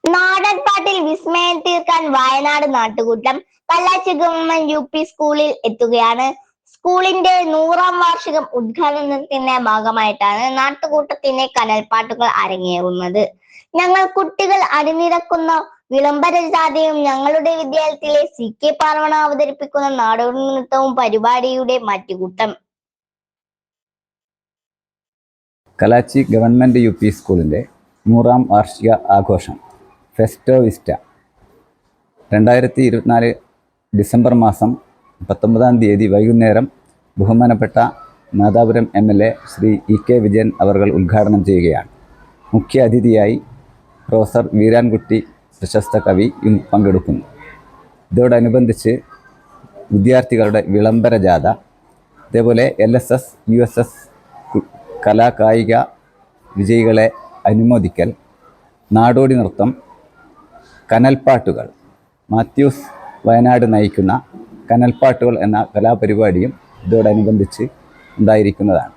നാടൻ പാട്ടിൽ വിസ്മയം തീർക്കാൻ വയനാട് നാട്ടുകൂട്ടം കല്ലാച്ചി ഗവൺമെന്റ് യു.പി. സ്കൂളിൽ എത്തുകയാണ്. സ്കൂളിന്റെ 100ാം വാർഷികം ഉദ്ഘാടനത്തിന്റെ ഭാഗമായിട്ടാണ് നാട്ടുകൂട്ടത്തിന്റെ കനൽപ്പാട്ടുകൾ അരങ്ങേറുന്നത്. ഞങ്ങൾ കുട്ടികൾ അണിനിരക്കുന്ന വിളംബര ജാഥയും ഞങ്ങളുടെ വിദ്യാലയത്തിലെ CK പാർവണ അവതരിപ്പിക്കുന്ന നാടോടി നൃത്തവും പരിപാടിയുടെ മറ്റുകൂട്ടം. Kalachi government UP. സ്കൂളിന്റെ 100ാം വാർഷിക ആഘോഷം ഫെസ്റ്റോ വിസ്റ്റ 2024 ഡിസംബർ മാസം 19-ാം തീയതി വൈകുന്നേരം ബഹുമാനപ്പെട്ട നാദാപുരം MLA ശ്രീ EK വിജയൻ അവർകൾ ഉദ്ഘാടനം ചെയ്യുകയാണ്. മുഖ്യ അതിഥിയായി പ്രൊഫസർ വീരാൻകുട്ടി പ്രശസ്ത കവിയും പങ്കെടുക്കുന്നു. ഇതോടനുബന്ധിച്ച് വിദ്യാർത്ഥികളുടെ വിളംബര ജാഥ, അതേപോലെ LSS USS കലാകായിക വിജയികളെ അനുമോദിക്കൽ, നാടോടി നൃത്തം, കനൽപ്പാട്ടുകൾ, മാത്യൂസ് വയനാട് നയിക്കുന്ന കനൽപ്പാട്ടുകൾ എന്ന കലാപരിപാടിയും ഇതോടനുബന്ധിച്ച് ഉണ്ടായിരിക്കുന്നതാണ്.